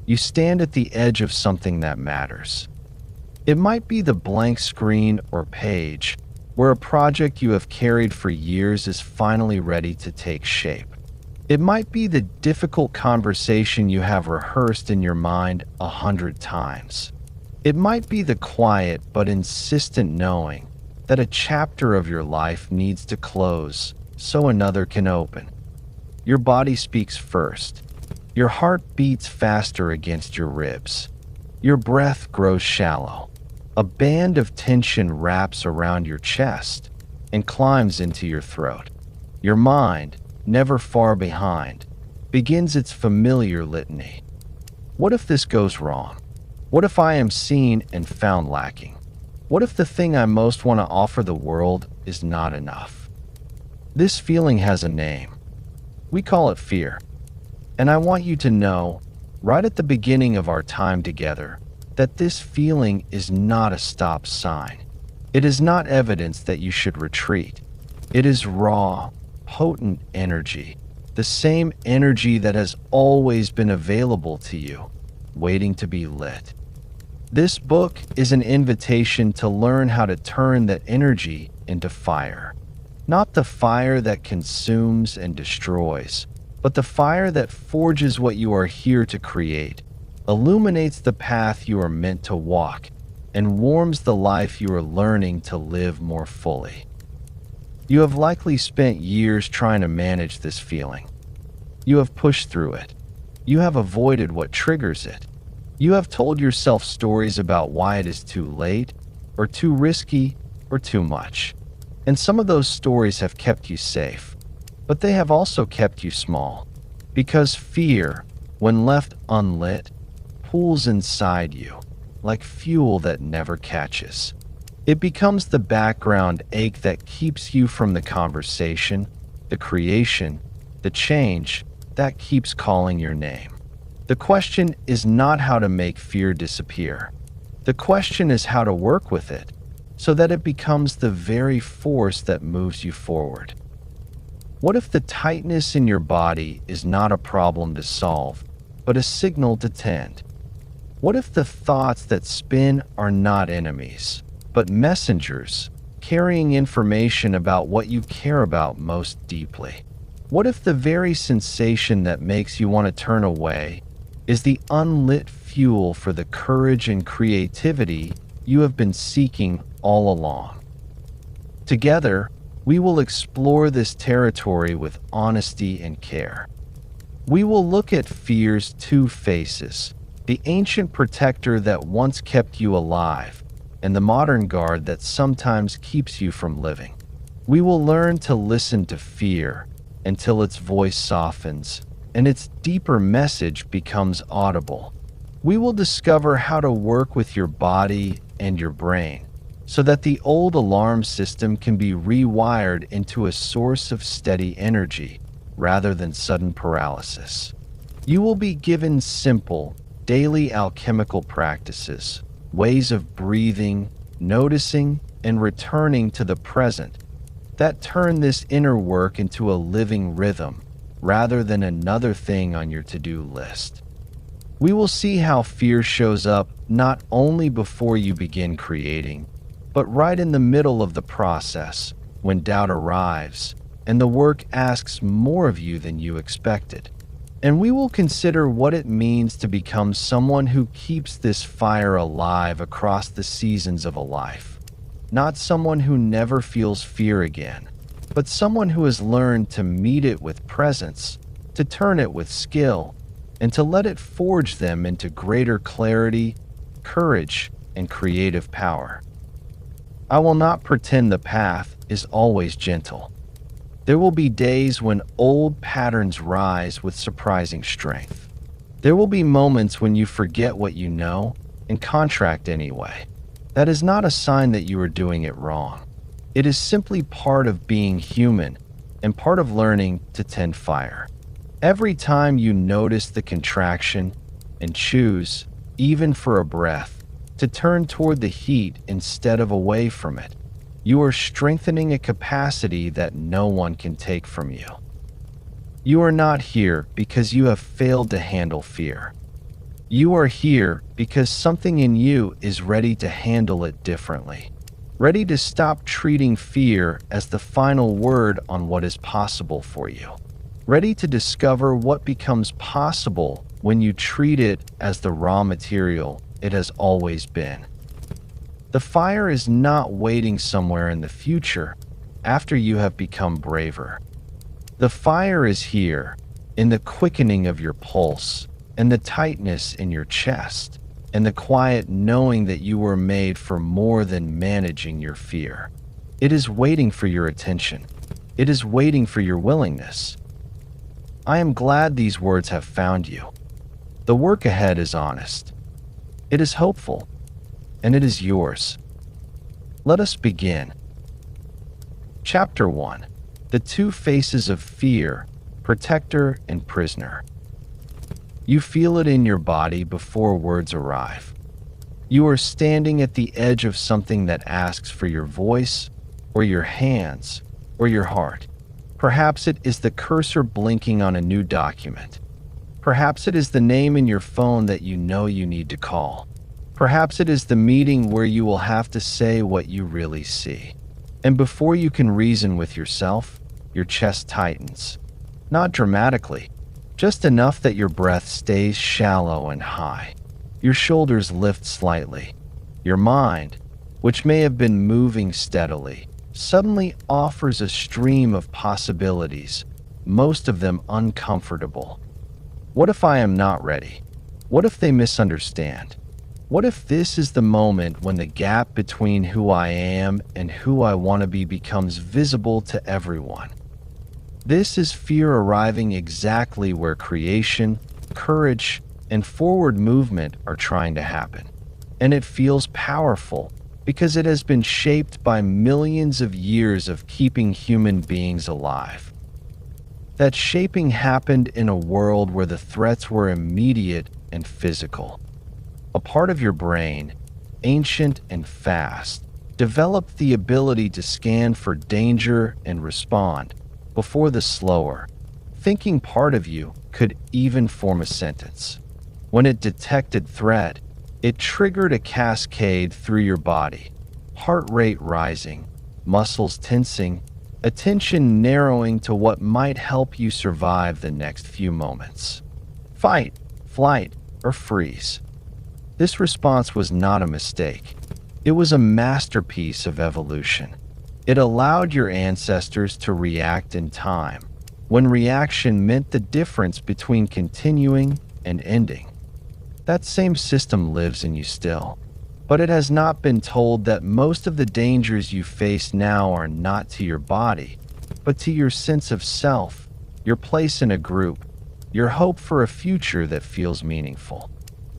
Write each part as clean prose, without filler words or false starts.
You stand at the edge of something that matters. It might be the blank screen or page where a project you have carried for years is finally ready to take shape. It might be the difficult conversation you have rehearsed in your mind 100 times. It might be the quiet but insistent knowing that a chapter of your life needs to close so another can open. Your body speaks first. Your heart beats faster against your ribs. Your breath grows shallow. A band of tension wraps around your chest and climbs into your throat. Your mind, never far behind, begins its familiar litany. What if this goes wrong? What if I am seen and found lacking? What if the thing I most want to offer the world is not enough? This feeling has a name. We call it fear. And I want you to know, right at the beginning of our time together, that this feeling is not a stop sign. It is not evidence that you should retreat. It is raw, potent energy, the same energy that has always been available to you, waiting to be lit. This book is an invitation to learn how to turn that energy into fire. Not the fire that consumes and destroys, but the fire that forges what you are here to create, illuminates the path you are meant to walk, and warms the life you are learning to live more fully. You have likely spent years trying to manage this feeling. You have pushed through it. You have avoided what triggers it. You have told yourself stories about why it is too late, or too risky, or too much. And some of those stories have kept you safe, but they have also kept you small. Because fear, when left unlit, pools inside you, like fuel that never catches. It becomes the background ache that keeps you from the conversation, the creation, the change that keeps calling your name. The question is not how to make fear disappear. The question is how to work with it so that it becomes the very force that moves you forward. What if the tightness in your body is not a problem to solve, but a signal to tend? What if the thoughts that spin are not enemies, but messengers carrying information about what you care about most deeply? What if the very sensation that makes you want to turn away is the unlit fuel for the courage and creativity you have been seeking all along? Together, we will explore this territory with honesty and care. We will look at fear's two faces, the ancient protector that once kept you alive, and the modern guard that sometimes keeps you from living. We will learn to listen to fear until its voice softens and its deeper message becomes audible. We will discover how to work with your body and your brain so that the old alarm system can be rewired into a source of steady energy rather than sudden paralysis. You will be given simple, daily alchemical practices, ways of breathing, noticing, and returning to the present that turn this inner work into a living rhythm rather than another thing on your to-do list. We will see how fear shows up not only before you begin creating, but right in the middle of the process when doubt arrives and the work asks more of you than you expected. And we will consider what it means to become someone who keeps this fire alive across the seasons of a life. Not someone who never feels fear again, but someone who has learned to meet it with presence, to turn it with skill, and to let it forge them into greater clarity, courage, and creative power. I will not pretend the path is always gentle. There will be days when old patterns rise with surprising strength. There will be moments when you forget what you know and contract anyway. That is not a sign that you are doing it wrong. It is simply part of being human and part of learning to tend fire. Every time you notice the contraction and choose, even for a breath, to turn toward the heat instead of away from it, you are strengthening a capacity that no one can take from you. You are not here because you have failed to handle fear. You are here because something in you is ready to handle it differently, ready to stop treating fear as the final word on what is possible for you, ready to discover what becomes possible when you treat it as the raw material it has always been. The fire is not waiting somewhere in the future after you have become braver. The fire is here, in the quickening of your pulse, and the tightness in your chest, and the quiet knowing that you were made for more than managing your fear. It is waiting for your attention. It is waiting for your willingness. I am glad these words have found you. The work ahead is honest. It is hopeful, and it is yours. Let us begin. Chapter 1. The Two Faces of Fear, Protector and Prisoner. You feel it in your body before words arrive. You are standing at the edge of something that asks for your voice, or your hands, or your heart. Perhaps it is the cursor blinking on a new document. Perhaps it is the name in your phone that you know you need to call. Perhaps it is the meeting where you will have to say what you really see. And before you can reason with yourself, your chest tightens. Not dramatically, just enough that your breath stays shallow and high. Your shoulders lift slightly. Your mind, which may have been moving steadily, suddenly offers a stream of possibilities, most of them uncomfortable. What if I am not ready? What if they misunderstand? What if this is the moment when the gap between who I am and who I want to be becomes visible to everyone? This is fear arriving exactly where creation, courage, and forward movement are trying to happen. And it feels powerful because it has been shaped by millions of years of keeping human beings alive. That shaping happened in a world where the threats were immediate and physical. A part of your brain, ancient and fast, developed the ability to scan for danger and respond before the slower, thinking part of you could even form a sentence. When it detected threat, it triggered a cascade through your body, heart rate rising, muscles tensing, attention narrowing to what might help you survive the next few moments. Fight, flight, or freeze. This response was not a mistake. It was a masterpiece of evolution. It allowed your ancestors to react in time, when reaction meant the difference between continuing and ending. That same system lives in you still, but it has not been told that most of the dangers you face now are not to your body, but to your sense of self, your place in a group, your hope for a future that feels meaningful.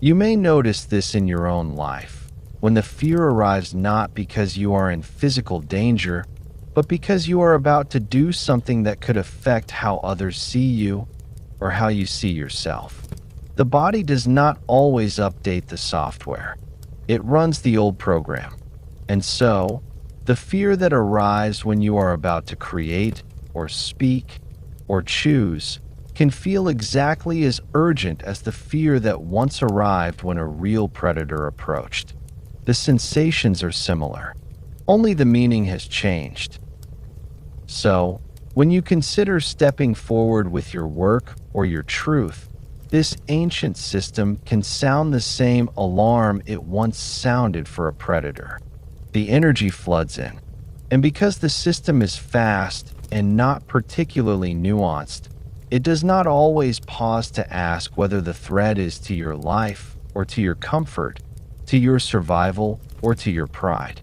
You may notice this in your own life, when the fear arrives not because you are in physical danger, but because you are about to do something that could affect how others see you or how you see yourself. The body does not always update the software. It runs the old program. And so, the fear that arrives when you are about to create or speak or choose can feel exactly as urgent as the fear that once arrived when a real predator approached. The sensations are similar, only the meaning has changed. So, when you consider stepping forward with your work or your truth, this ancient system can sound the same alarm it once sounded for a predator. The energy floods in, and because the system is fast and not particularly nuanced, it does not always pause to ask whether the threat is to your life or to your comfort, to your survival or to your pride.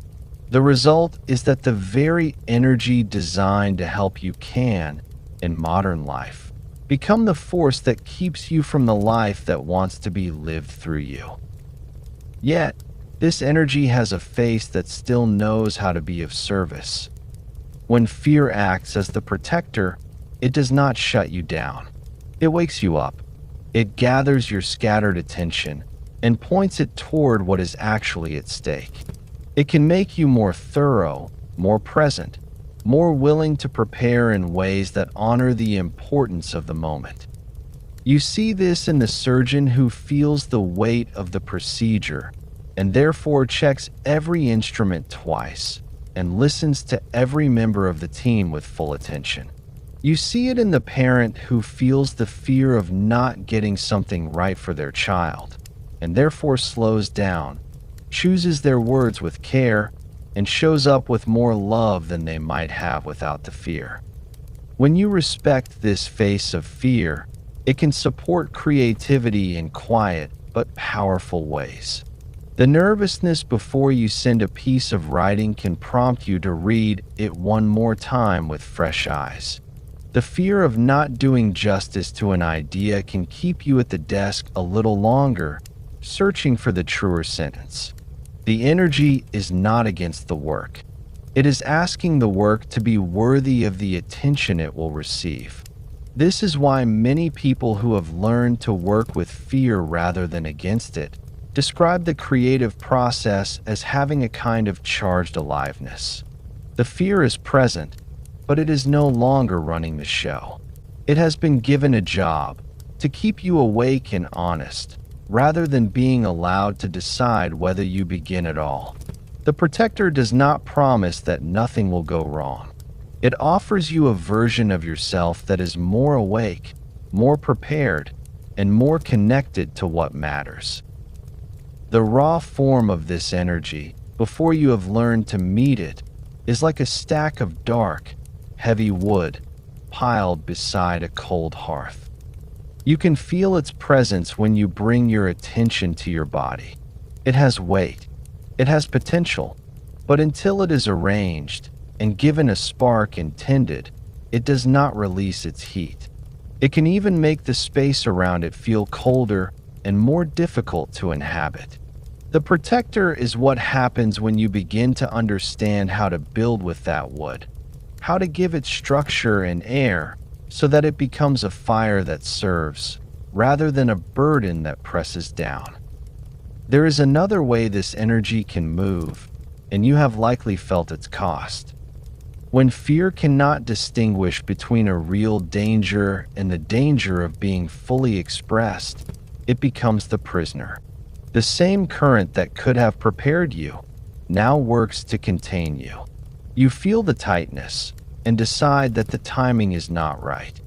The result is that the very energy designed to help you can, in modern life, become the force that keeps you from the life that wants to be lived through you. Yet, this energy has a face that still knows how to be of service. When fear acts as the protector, it does not shut you down. It wakes you up. It gathers your scattered attention and points it toward what is actually at stake. It can make you more thorough, more present, more willing to prepare in ways that honor the importance of the moment. You see this in the surgeon who feels the weight of the procedure and therefore checks every instrument twice and listens to every member of the team with full attention. You see it in the parent who feels the fear of not getting something right for their child and therefore slows down, chooses their words with care, and shows up with more love than they might have without the fear. When you respect this face of fear, it can support creativity in quiet but powerful ways. The nervousness before you send a piece of writing can prompt you to read it one more time with fresh eyes. The fear of not doing justice to an idea can keep you at the desk a little longer, searching for the truer sentence. The energy is not against the work. It is asking the work to be worthy of the attention it will receive. This is why many people who have learned to work with fear rather than against it describe the creative process as having a kind of charged aliveness. The fear is present, but it is no longer running the show. It has been given a job to keep you awake and honest, rather than being allowed to decide whether you begin at all. The protector does not promise that nothing will go wrong. It offers you a version of yourself that is more awake, more prepared, and more connected to what matters. The raw form of this energy, before you have learned to meet it, is like a stack of dark, heavy wood piled beside a cold hearth. You can feel its presence when you bring your attention to your body. It has weight, it has potential, but until it is arranged and given a spark intended, it does not release its heat. It can even make the space around it feel colder and more difficult to inhabit. The protector is what happens when you begin to understand how to build with that wood, how to give it structure and air so that it becomes a fire that serves, rather than a burden that presses down. There is another way this energy can move, and you have likely felt its cost. When fear cannot distinguish between a real danger and the danger of being fully expressed, it becomes the prisoner. The same current that could have prepared you now works to contain you. You feel the tightness and decide that the timing is not right.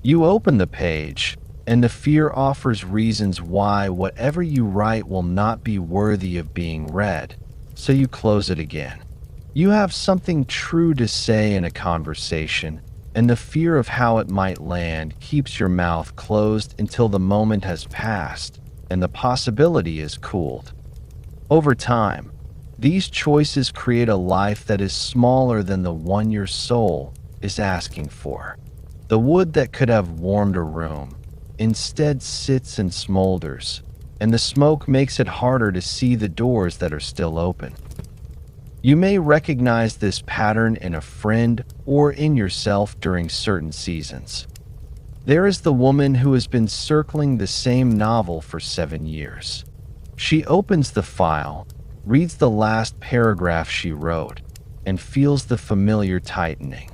You open the page, and the fear offers reasons why whatever you write will not be worthy of being read, so you close it again. You have something true to say in a conversation, and the fear of how it might land keeps your mouth closed until the moment has passed and the possibility is cooled. Over time, these choices create a life that is smaller than the one your soul is asking for. The wood that could have warmed a room instead sits and smolders, and the smoke makes it harder to see the doors that are still open. You may recognize this pattern in a friend or in yourself during certain seasons. There is the woman who has been circling the same novel for 7 years. She opens the file, reads the last paragraph she wrote, and feels the familiar tightening.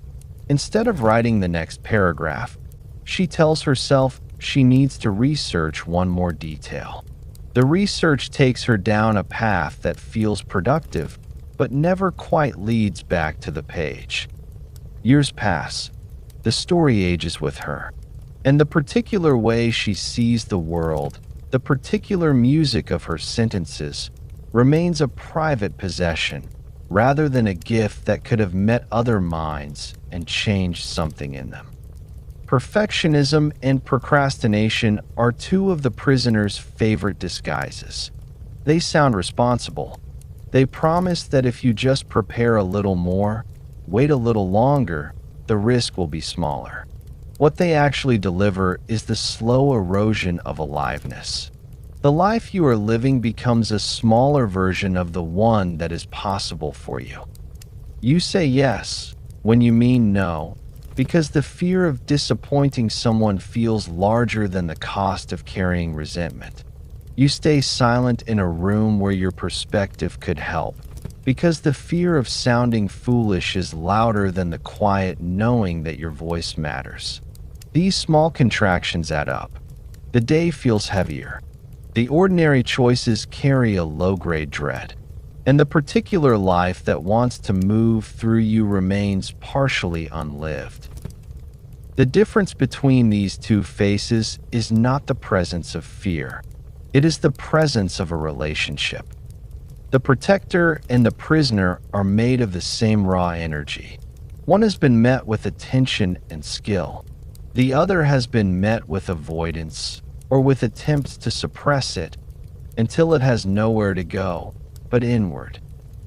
Instead of writing the next paragraph, she tells herself she needs to research one more detail. The research takes her down a path that feels productive, but never quite leads back to the page. Years pass. The story ages with her, and the particular way she sees the world, the particular music of her sentences, remains a private possession, rather than a gift that could have met other minds and changed something in them. Perfectionism and procrastination are two of the prisoner's favorite disguises. They sound responsible. They promise that if you just prepare a little more, wait a little longer, the risk will be smaller. What they actually deliver is the slow erosion of aliveness. The life you are living becomes a smaller version of the one that is possible for you. You say yes when you mean no, because the fear of disappointing someone feels larger than the cost of carrying resentment. You stay silent in a room where your perspective could help, because the fear of sounding foolish is louder than the quiet knowing that your voice matters. These small contractions add up. The day feels heavier. The ordinary choices carry a low-grade dread, and the particular life that wants to move through you remains partially unlived. The difference between these two faces is not the presence of fear. It is the presence of a relationship. The protector and the prisoner are made of the same raw energy. One has been met with attention and skill. The other has been met with avoidance or with attempts to suppress it until it has nowhere to go but inward.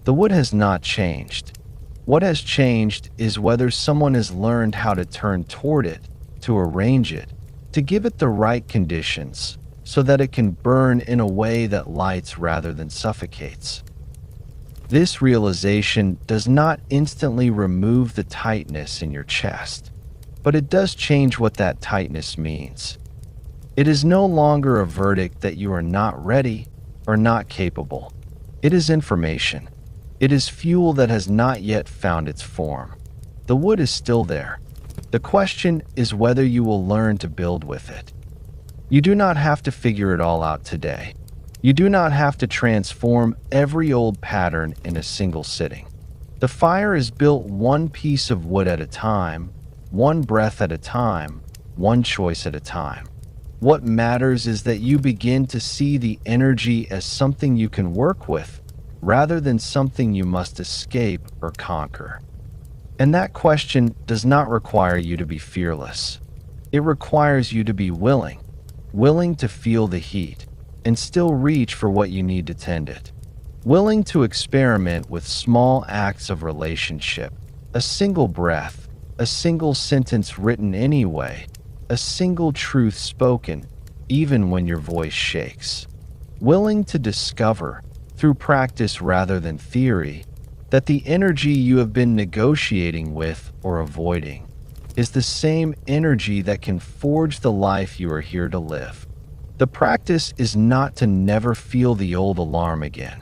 The wood has not changed. What has changed is whether someone has learned how to turn toward it, to arrange it, to give it the right conditions so that it can burn in a way that lights rather than suffocates. This realization does not instantly remove the tightness in your chest, but it does change what that tightness means. It is no longer a verdict that you are not ready or not capable. It is information. It is fuel that has not yet found its form. The wood is still there. The question is whether you will learn to build with it. You do not have to figure it all out today. You do not have to transform every old pattern in a single sitting. The fire is built one piece of wood at a time, one breath at a time, one choice at a time. What matters is that you begin to see the energy as something you can work with, rather than something you must escape or conquer. And that question does not require you to be fearless. It requires you to be willing to feel the heat and still reach for what you need to tend it. Willing to experiment with small acts of relationship, a single breath, a single sentence written anyway, a single truth spoken, even when your voice shakes. Willing to discover, through practice rather than theory, that the energy you have been negotiating with or avoiding is the same energy that can forge the life you are here to live. The practice is not to never feel the old alarm again.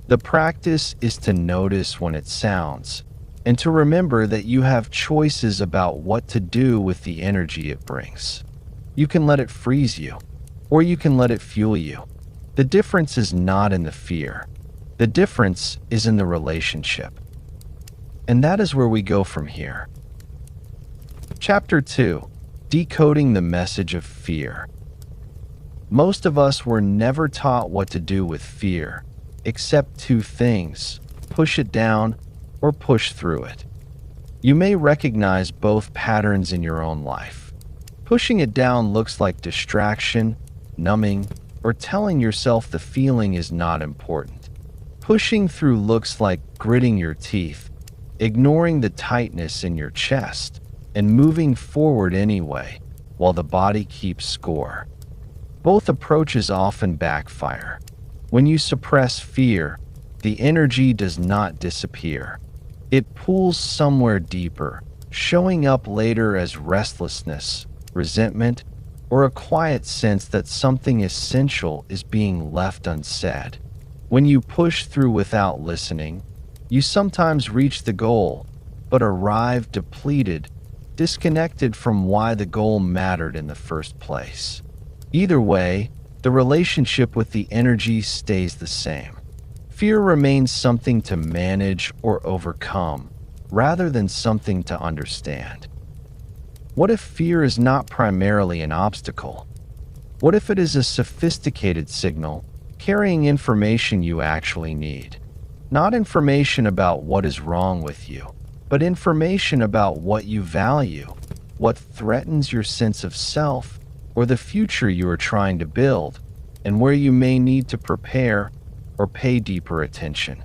The practice is to notice when it sounds, and to remember that you have choices about what to do with the energy it brings. You can let it freeze you, or you can let it fuel you. The difference is not in the fear. The difference is in the relationship. And that is where we go from here. Chapter 2. Decoding the Message of Fear. Most of us were never taught what to do with fear, except two things: push it down or push through it. You may recognize both patterns in your own life. Pushing it down looks like distraction, numbing, or telling yourself the feeling is not important. Pushing through looks like gritting your teeth, ignoring the tightness in your chest, and moving forward anyway, while the body keeps score. Both approaches often backfire. When you suppress fear, the energy does not disappear. It pools somewhere deeper, showing up later as restlessness, resentment, or a quiet sense that something essential is being left unsaid. When you push through without listening, you sometimes reach the goal, but arrive depleted, disconnected from why the goal mattered in the first place. Either way, the relationship with the energy stays the same. Fear remains something to manage or overcome, rather than something to understand. What if fear is not primarily an obstacle? What if it is a sophisticated signal, carrying information you actually need? Not information about what is wrong with you, but information about what you value, what threatens your sense of self, or the future you are trying to build, and where you may need to prepare or pay deeper attention.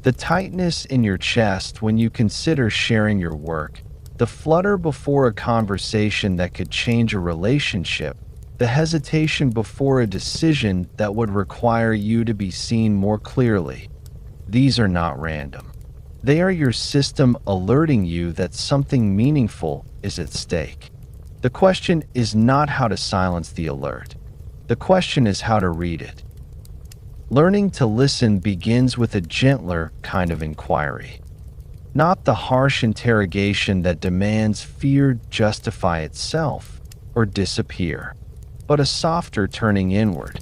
The tightness in your chest when you consider sharing your work, the flutter before a conversation that could change a relationship, the hesitation before a decision that would require you to be seen more clearly. These are not random. They are your system alerting you that something meaningful is at stake. The question is not how to silence the alert. The question is how to read it. Learning to listen begins with a gentler kind of inquiry. Not the harsh interrogation that demands fear justify itself or disappear, but a softer turning inward.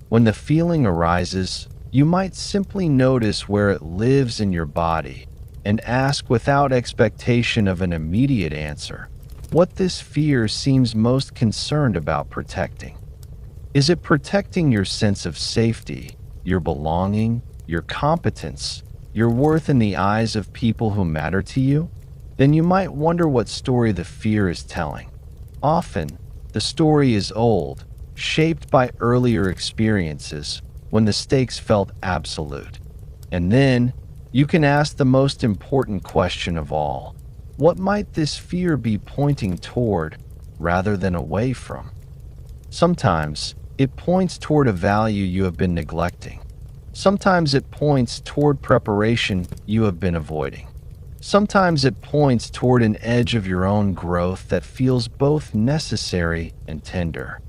When the feeling arises, you might simply notice where it lives in your body and ask without expectation of an immediate answer what this fear seems most concerned about protecting. Is it protecting your sense of safety, your belonging, your competence, your worth in the eyes of people who matter to you? Then you might wonder what story the fear is telling. Often, the story is old, shaped by earlier experiences when the stakes felt absolute. And then, you can ask the most important question of all. What might this fear be pointing toward rather than away from? Sometimes, it points toward a value you have been neglecting. Sometimes it points toward preparation you have been avoiding. Sometimes it points toward an edge of your own growth that feels both necessary and tender.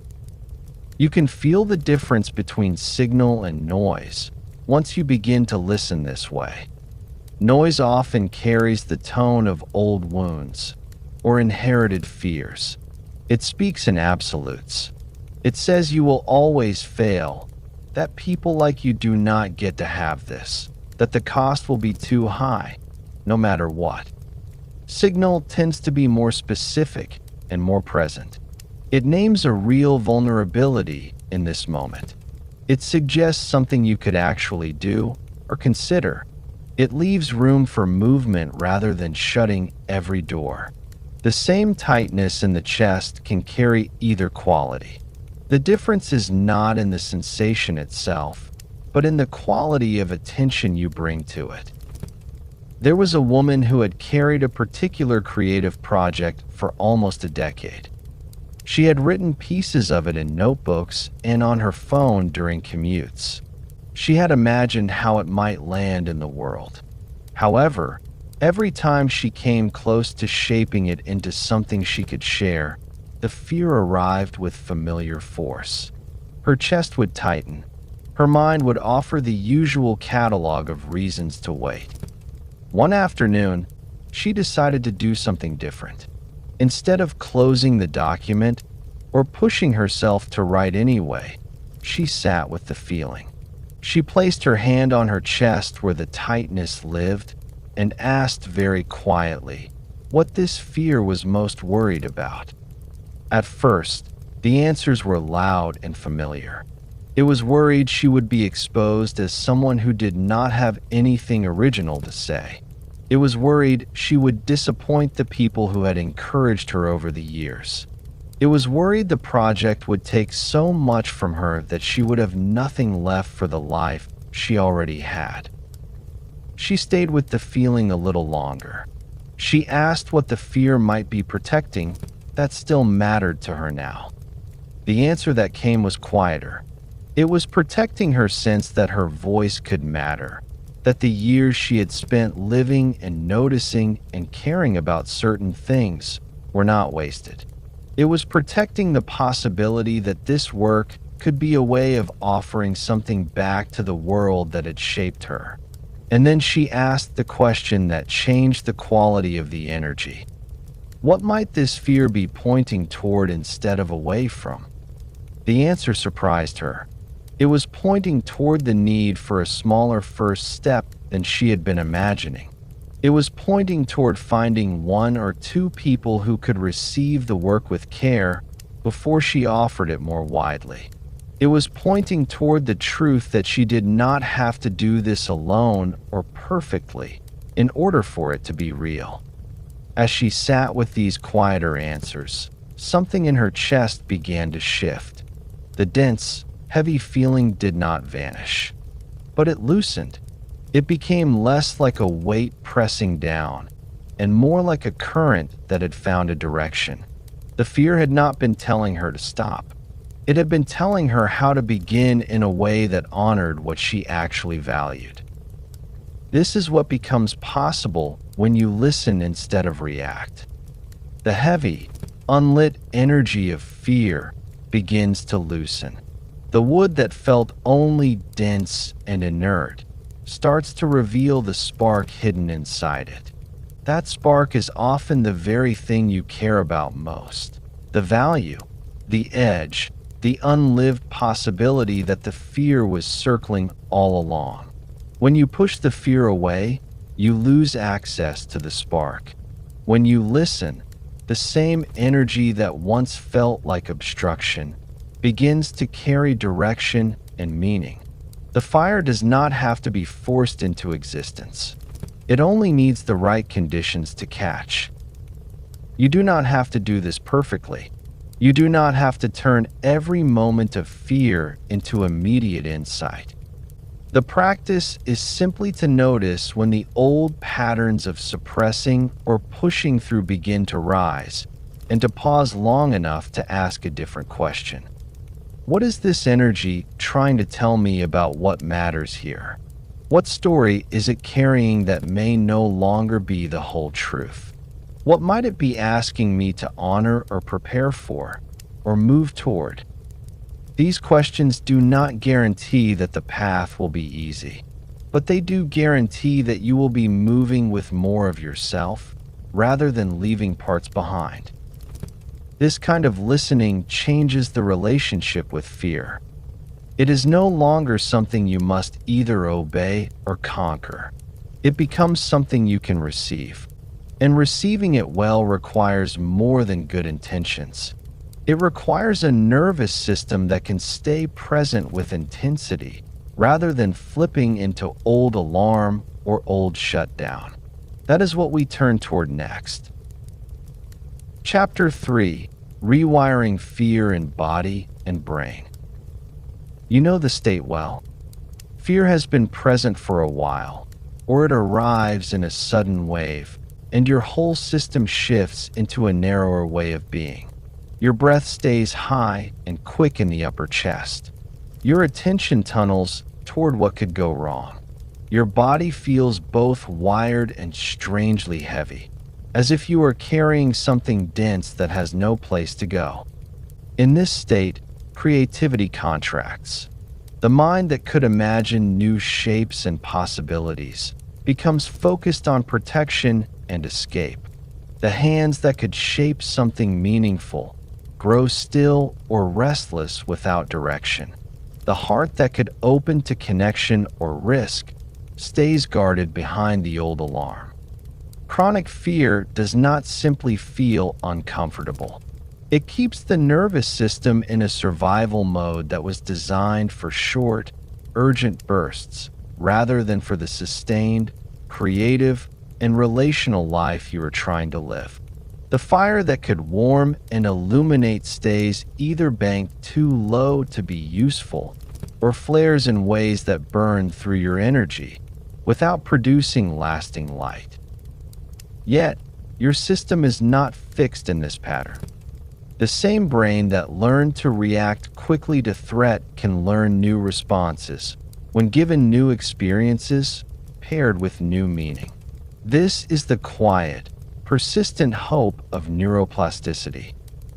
You can feel the difference between signal and noise once you begin to listen this way. Noise often carries the tone of old wounds or inherited fears. It speaks in absolutes. It says you will always fail, that people like you do not get to have this, that the cost will be too high, no matter what. Signal tends to be more specific and more present. It names a real vulnerability in this moment. It suggests something you could actually do or consider. It leaves room for movement rather than shutting every door. The same tightness in the chest can carry either quality. The difference is not in the sensation itself, but in the quality of attention you bring to it. There was a woman who had carried a particular creative project for almost a decade. She had written pieces of it in notebooks and on her phone during commutes. She had imagined how it might land in the world. However, every time she came close to shaping it into something she could share, the fear arrived with familiar force. Her chest would tighten. Her mind would offer the usual catalog of reasons to wait. One afternoon, she decided to do something different. Instead of closing the document or pushing herself to write anyway, she sat with the feeling. She placed her hand on her chest where the tightness lived and asked very quietly what this fear was most worried about. At first, the answers were loud and familiar. It was worried she would be exposed as someone who did not have anything original to say. It was worried she would disappoint the people who had encouraged her over the years. It was worried the project would take so much from her that she would have nothing left for the life she already had. She stayed with the feeling a little longer. She asked what the fear might be protecting that still mattered to her now. The answer that came was quieter. It was protecting her sense that her voice could matter, that the years she had spent living and noticing and caring about certain things were not wasted. It was protecting the possibility that this work could be a way of offering something back to the world that had shaped her. And then she asked the question that changed the quality of the energy. What might this fear be pointing toward instead of away from? The answer surprised her. It was pointing toward the need for a smaller first step than she had been imagining. It was pointing toward finding one or two people who could receive the work with care before she offered it more widely. It was pointing toward the truth that she did not have to do this alone or perfectly in order for it to be real. As she sat with these quieter answers, something in her chest began to shift. The dense, heavy feeling did not vanish, but it loosened. It became less like a weight pressing down and more like a current that had found a direction. The fear had not been telling her to stop. It had been telling her how to begin in a way that honored what she actually valued. This is what becomes possible when you listen instead of react. The heavy, unlit energy of fear begins to loosen. The wood that felt only dense and inert starts to reveal the spark hidden inside it. That spark is often the very thing you care about most. The value, the edge, the unlived possibility that the fear was circling all along. When you push the fear away, you lose access to the spark. When you listen, the same energy that once felt like obstruction begins to carry direction and meaning. The fire does not have to be forced into existence. It only needs the right conditions to catch. You do not have to do this perfectly. You do not have to turn every moment of fear into immediate insight. The practice is simply to notice when the old patterns of suppressing or pushing through begin to rise, and to pause long enough to ask a different question. What is this energy trying to tell me about what matters here? What story is it carrying that may no longer be the whole truth? What might it be asking me to honor or prepare for, or move toward? These questions do not guarantee that the path will be easy, but they do guarantee that you will be moving with more of yourself rather than leaving parts behind. This kind of listening changes the relationship with fear. It is no longer something you must either obey or conquer. It becomes something you can receive, and receiving it well requires more than good intentions. It requires a nervous system that can stay present with intensity rather than flipping into old alarm or old shutdown. That is what we turn toward next. Chapter 3: Rewiring Fear in Body and Brain. You know the state well. Fear has been present for a while, or it arrives in a sudden wave, and your whole system shifts into a narrower way of being. Your breath stays high and quick in the upper chest. Your attention tunnels toward what could go wrong. Your body feels both wired and strangely heavy, as if you are carrying something dense that has no place to go. In this state, creativity contracts. The mind that could imagine new shapes and possibilities becomes focused on protection and escape. The hands that could shape something meaningful grow still or restless without direction. The heart that could open to connection or risk stays guarded behind the old alarm. Chronic fear does not simply feel uncomfortable. It keeps the nervous system in a survival mode that was designed for short, urgent bursts rather than for the sustained, creative, and relational life you are trying to live. The fire that could warm and illuminate stays either banked too low to be useful, or flares in ways that burn through your energy without producing lasting light. Yet, your system is not fixed in this pattern. The same brain that learned to react quickly to threat can learn new responses when given new experiences paired with new meaning. This is the quiet, persistent hope of neuroplasticity.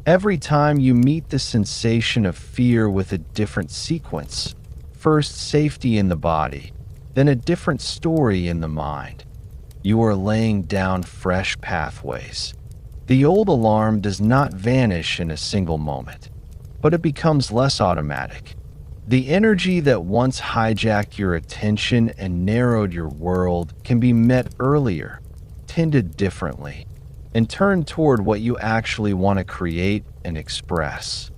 Every time you meet the sensation of fear with a different sequence, first safety in the body, then a different story in the mind, you are laying down fresh pathways. The old alarm does not vanish in a single moment, but it becomes less automatic. The energy that once hijacked your attention and narrowed your world can be met earlier, tended differently, and turned toward what you actually want to create and express.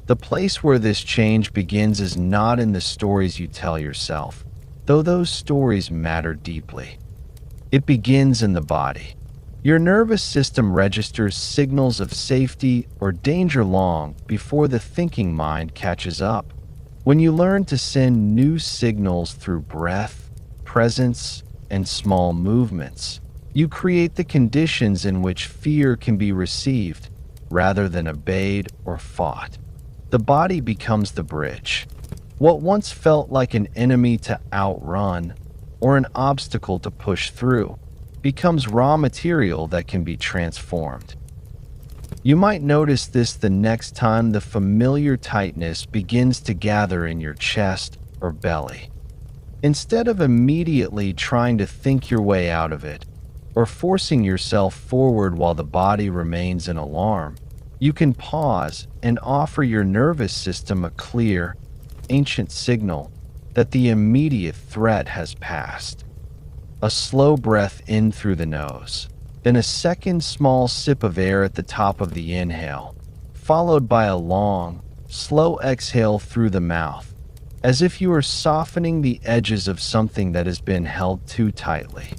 The place where this change begins is not in the stories you tell yourself, though those stories matter deeply. It begins in the body. Your nervous system registers signals of safety or danger long before the thinking mind catches up. When you learn to send new signals through breath, presence, and small movements, you create the conditions in which fear can be received rather than obeyed or fought. The body becomes the bridge. What once felt like an enemy to outrun or an obstacle to push through becomes raw material that can be transformed. You might notice this the next time the familiar tightness begins to gather in your chest or belly. Instead of immediately trying to think your way out of it, or forcing yourself forward while the body remains in alarm, You can pause and offer your nervous system a clear, ancient signal that the immediate threat has passed. A slow breath in through the nose, then a second small sip of air at the top of the inhale, followed by a long, slow exhale through the mouth, as if you are softening the edges of something that has been held too tightly.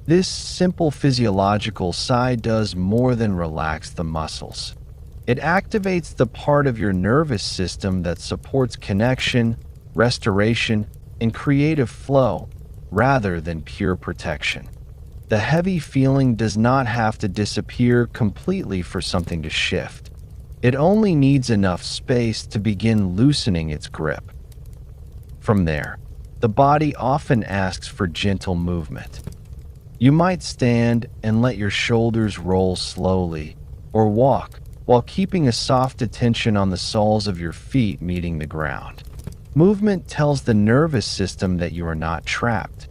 This simple physiological sigh does more than relax the muscles. It activates the part of your nervous system that supports connection, restoration, and creative flow, rather than pure protection. The heavy feeling does not have to disappear completely for something to shift. It only needs enough space to begin loosening its grip. From there, the body often asks for gentle movement. You might stand and let your shoulders roll slowly, or walk while keeping a soft attention on the soles of your feet meeting the ground. Movement tells the nervous system that you are not trapped.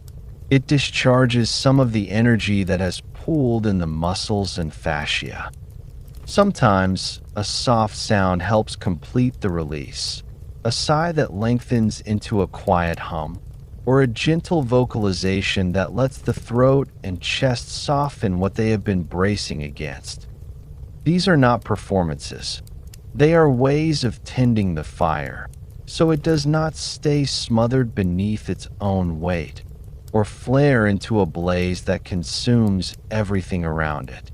It discharges some of the energy that has pooled in the muscles and fascia. Sometimes, a soft sound helps complete the release, a sigh that lengthens into a quiet hum, or a gentle vocalization that lets the throat and chest soften what they have been bracing against. These are not performances. They are ways of tending the fire, so it does not stay smothered beneath its own weight, or flare into a blaze that consumes everything around it.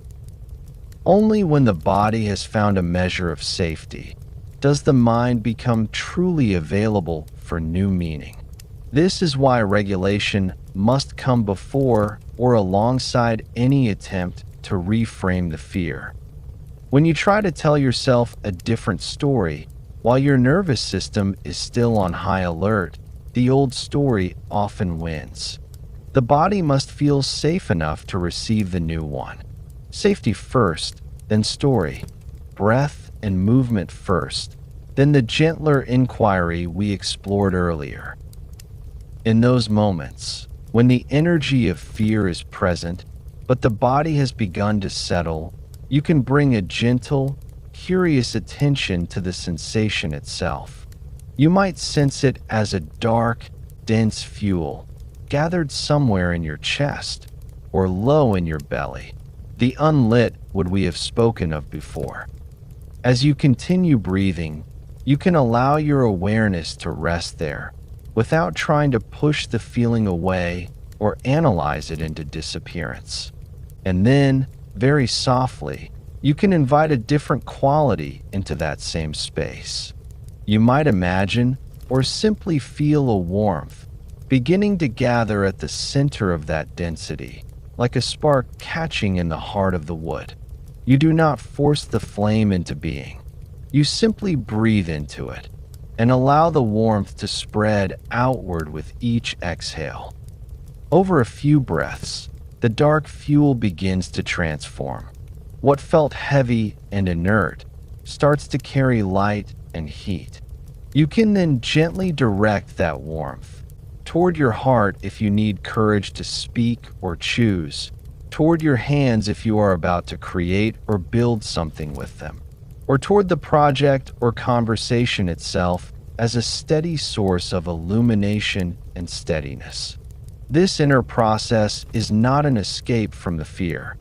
Only when the body has found a measure of safety does the mind become truly available for new meaning. This is why regulation must come before or alongside any attempt to reframe the fear. When you try to tell yourself a different story while your nervous system is still on high alert, the old story often wins. The body must feel safe enough to receive the new one. Safety first, then story. Breath and movement first, then the gentler inquiry we explored earlier. In those moments, when the energy of fear is present, but the body has begun to settle, you can bring a gentle, curious attention to the sensation itself. You might sense it as a dark, dense fuel gathered somewhere in your chest or low in your belly, the unlit wood we have spoken of before. As you continue breathing, you can allow your awareness to rest there without trying to push the feeling away or analyze it into disappearance. And then, very softly, you can invite a different quality into that same space. You might imagine or simply feel a warmth beginning to gather at the center of that density, like a spark catching in the heart of the wood. You do not force the flame into being. You simply breathe into it and allow the warmth to spread outward with each exhale. Over a few breaths, the dark fuel begins to transform. What felt heavy and inert starts to carry light and heat. You can then gently direct that warmth toward your heart if you need courage to speak or choose, toward your hands if you are about to create or build something with them, or toward the project or conversation itself as a steady source of illumination and steadiness. This inner process is not an escape from the fear.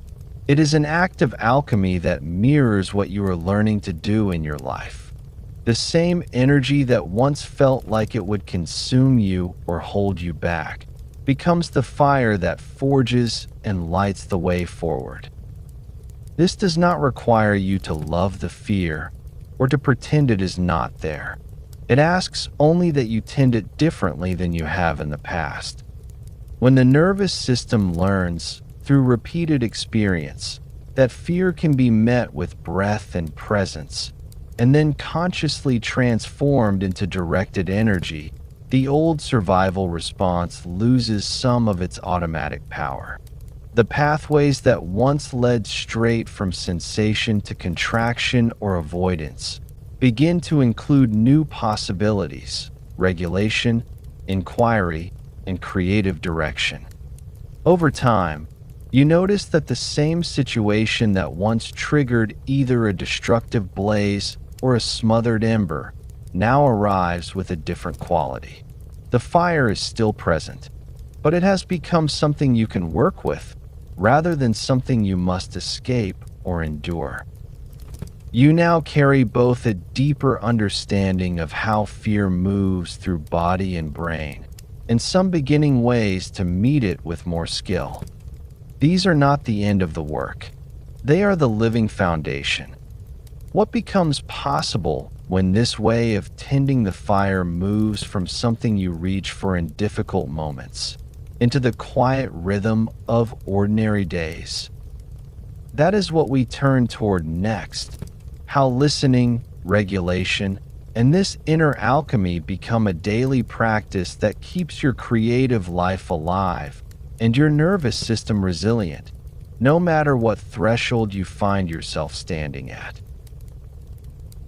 It is an act of alchemy that mirrors what you are learning to do in your life. The same energy that once felt like it would consume you or hold you back becomes the fire that forges and lights the way forward. This does not require you to love the fear or to pretend it is not there. It asks only that you tend it differently than you have in the past. When the nervous system learns, through repeated experience, that fear can be met with breath and presence, and then consciously transformed into directed energy, the old survival response loses some of its automatic power. The pathways that once led straight from sensation to contraction or avoidance begin to include new possibilities, regulation, inquiry, and creative direction. Over time, You notice that the same situation that once triggered either a destructive blaze or a smothered ember now arrives with a different quality. The fire is still present, but it has become something you can work with rather than something you must escape or endure. You now carry both a deeper understanding of how fear moves through body and brain, and some beginning ways to meet it with more skill. These are not the end of the work. They are the living foundation. What becomes possible when this way of tending the fire moves from something you reach for in difficult moments into the quiet rhythm of ordinary days? That is what we turn toward next. How listening, regulation, and this inner alchemy become a daily practice that keeps your creative life alive and your nervous system resilient, no matter what threshold you find yourself standing at.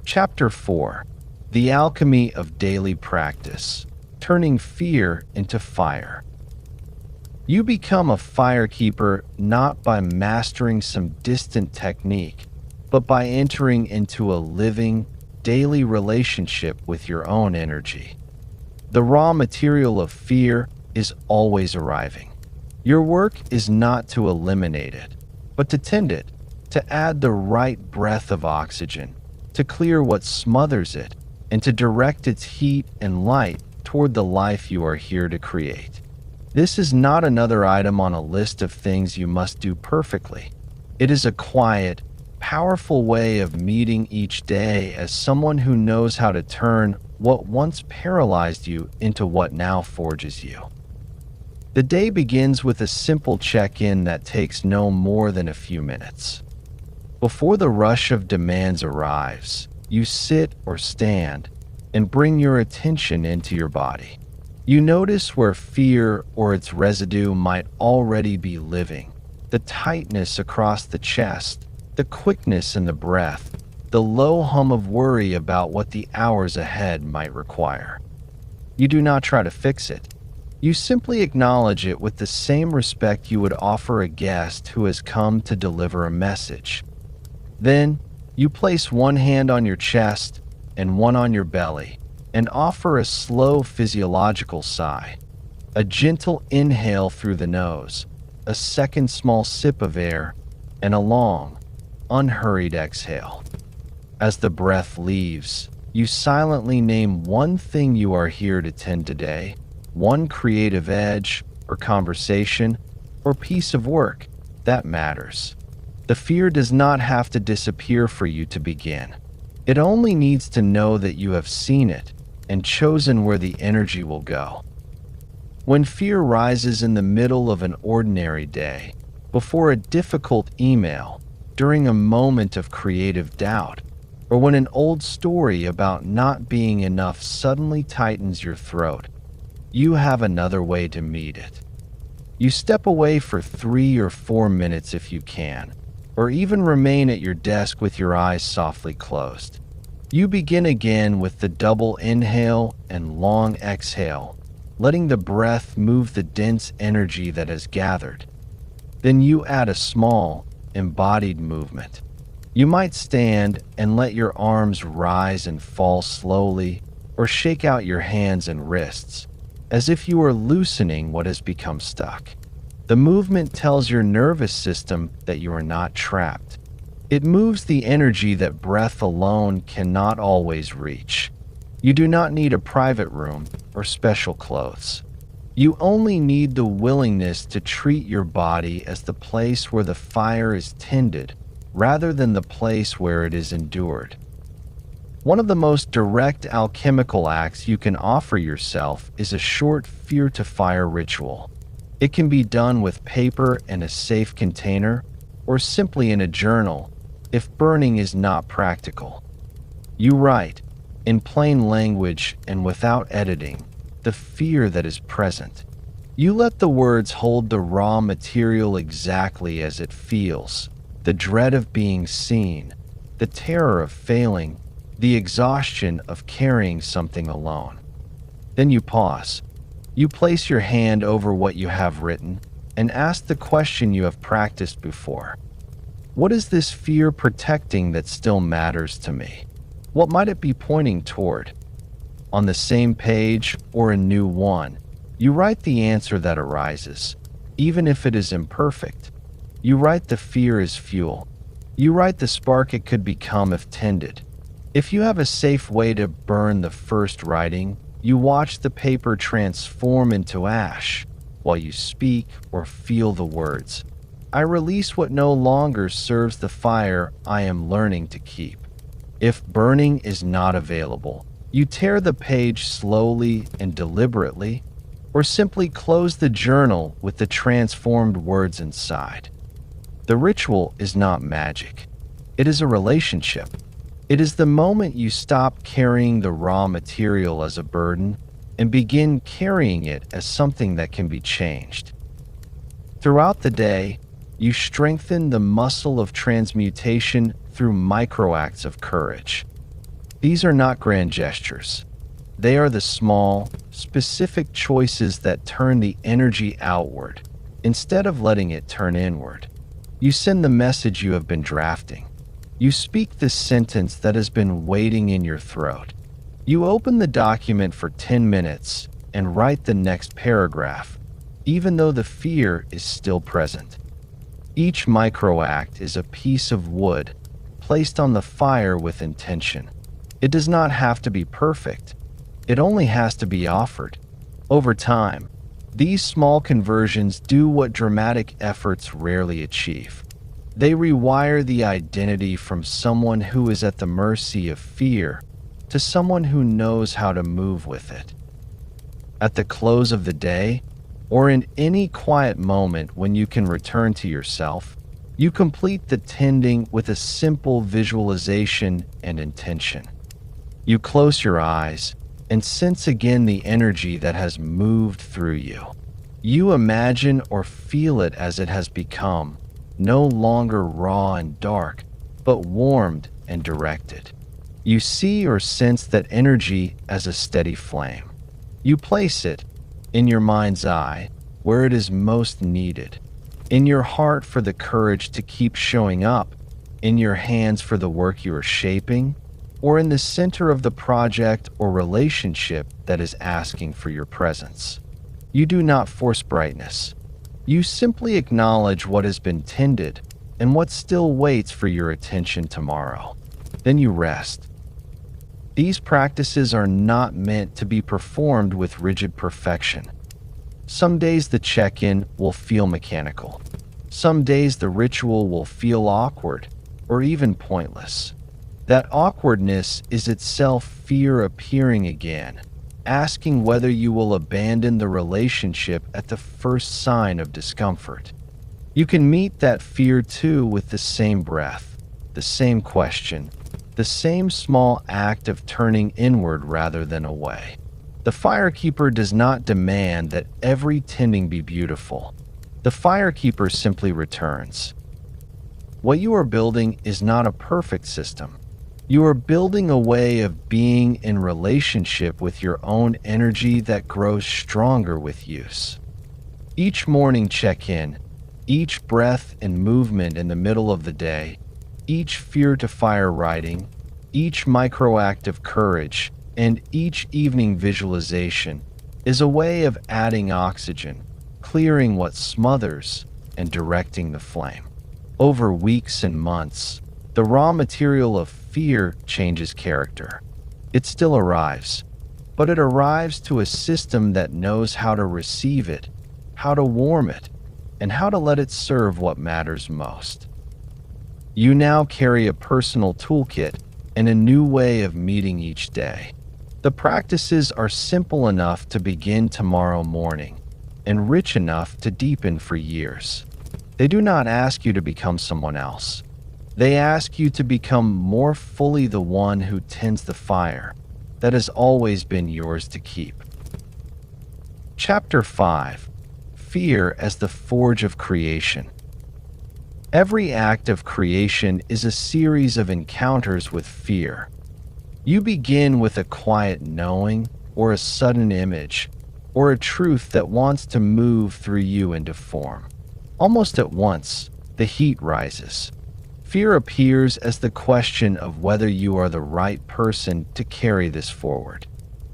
Chapter 4. The Alchemy of Daily Practice, Turning Fear into Fire. You become a firekeeper not by mastering some distant technique, but by entering into a living, daily relationship with your own energy. The raw material of fear is always arriving. Your work is not to eliminate it, but to tend it, to add the right breath of oxygen, to clear what smothers it, and to direct its heat and light toward the life you are here to create. This is not another item on a list of things you must do perfectly. It is a quiet, powerful way of meeting each day as someone who knows how to turn what once paralyzed you into what now forges you. The day begins with a simple check-in that takes no more than a few minutes. Before the rush of demands arrives, you sit or stand and bring your attention into your body. You notice where fear or its residue might already be living, the tightness across the chest, the quickness in the breath, the low hum of worry about what the hours ahead might require. You do not try to fix it. You simply acknowledge it with the same respect you would offer a guest who has come to deliver a message. Then, you place one hand on your chest and one on your belly and offer a slow physiological sigh, a gentle inhale through the nose, a second small sip of air, and a long, unhurried exhale. As the breath leaves, you silently name one thing you are here to tend today, one creative edge or conversation or piece of work that matters. The fear does not have to disappear for you to begin. It only needs to know that you have seen it and chosen where the energy will go. When fear rises in the middle of an ordinary day, before a difficult email, during a moment of creative doubt, or when an old story about not being enough suddenly tightens your throat, you have another way to meet it. You step away for 3 or 4 minutes if you can, or even remain at your desk with your eyes softly closed. You begin again with the double inhale and long exhale, letting the breath move the dense energy that has gathered. Then you add a small, embodied movement. You might stand and let your arms rise and fall slowly, or shake out your hands and wrists, as if you were loosening what has become stuck. The movement tells your nervous system that you are not trapped. It moves the energy that breath alone cannot always reach. You do not need a private room or special clothes. You only need the willingness to treat your body as the place where the fire is tended, rather than the place where it is endured. One of the most direct alchemical acts you can offer yourself is a short fear-to-fire ritual. It can be done with paper and a safe container, or simply in a journal, if burning is not practical. You write, in plain language and without editing, the fear that is present. You let the words hold the raw material exactly as it feels, the dread of being seen, the terror of failing, the exhaustion of carrying something alone. Then you pause. You place your hand over what you have written and ask the question you have practiced before. What is this fear protecting that still matters to me? What might it be pointing toward? On the same page or a new one, you write the answer that arises, even if it is imperfect. You write the fear as fuel. You write the spark it could become if tended. If you have a safe way to burn the first writing, you watch the paper transform into ash while you speak or feel the words. I release what no longer serves the fire I am learning to keep. If burning is not available, you tear the page slowly and deliberately, or simply close the journal with the transformed words inside. The ritual is not magic. It is a relationship. It is the moment you stop carrying the raw material as a burden and begin carrying it as something that can be changed. Throughout the day, you strengthen the muscle of transmutation through microacts of courage. These are not grand gestures. They are the small, specific choices that turn the energy outward instead of letting it turn inward. You send the message you have been drafting. You speak the sentence that has been waiting in your throat. You open the document for 10 minutes and write the next paragraph, even though the fear is still present. Each microact is a piece of wood placed on the fire with intention. It does not have to be perfect. It only has to be offered. Over time, these small conversions do what dramatic efforts rarely achieve. They rewire the identity from someone who is at the mercy of fear to someone who knows how to move with it. At the close of the day, or in any quiet moment when you can return to yourself, you complete the tending with a simple visualization and intention. You close your eyes and sense again the energy that has moved through you. You imagine or feel it as it has become, no longer raw and dark, but warmed and directed. You see or sense that energy as a steady flame. You place it in your mind's eye where it is most needed, in your heart for the courage to keep showing up, in your hands for the work you are shaping, or in the center of the project or relationship that is asking for your presence. You do not force brightness. You simply acknowledge what has been tended and what still waits for your attention tomorrow. Then you rest. These practices are not meant to be performed with rigid perfection. Some days the check-in will feel mechanical. Some days the ritual will feel awkward or even pointless. That awkwardness is itself fear appearing again, asking whether you will abandon the relationship at the first sign of discomfort. You can meet that fear too with the same breath, the same question, the same small act of turning inward rather than away. The Firekeeper does not demand that every tending be beautiful. The Firekeeper simply returns. What you are building is not a perfect system. You are building a way of being in relationship with your own energy that grows stronger with use. Each morning check-in, each breath and movement in the middle of the day, each fear-to-fire writing, each microact of courage, and each evening visualization is a way of adding oxygen, clearing what smothers, and directing the flame. Over weeks and months, the raw material of fear changes character. It still arrives, but it arrives to a system that knows how to receive it, how to warm it, and how to let it serve what matters most. You now carry a personal toolkit and a new way of meeting each day. The practices are simple enough to begin tomorrow morning and rich enough to deepen for years. They do not ask you to become someone else. They ask you to become more fully the one who tends the fire that has always been yours to keep. Chapter 5: Fear as the Forge of Creation. Every act of creation is a series of encounters with fear. You begin with a quiet knowing or a sudden image, or a truth that wants to move through you into form. Almost at once, the heat rises. Fear appears as the question of whether you are the right person to carry this forward.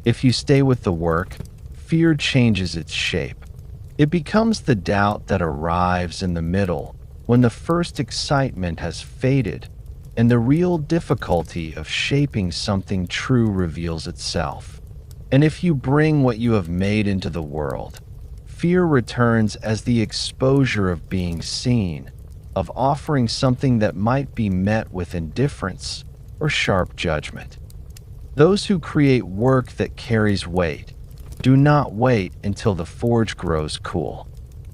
If you stay with the work, fear changes its shape. It becomes the doubt that arrives in the middle when the first excitement has faded and the real difficulty of shaping something true reveals itself. And if you bring what you have made into the world, fear returns as the exposure of being seen, of offering something that might be met with indifference or sharp judgment. Those who create work that carries weight do not wait until the forge grows cool.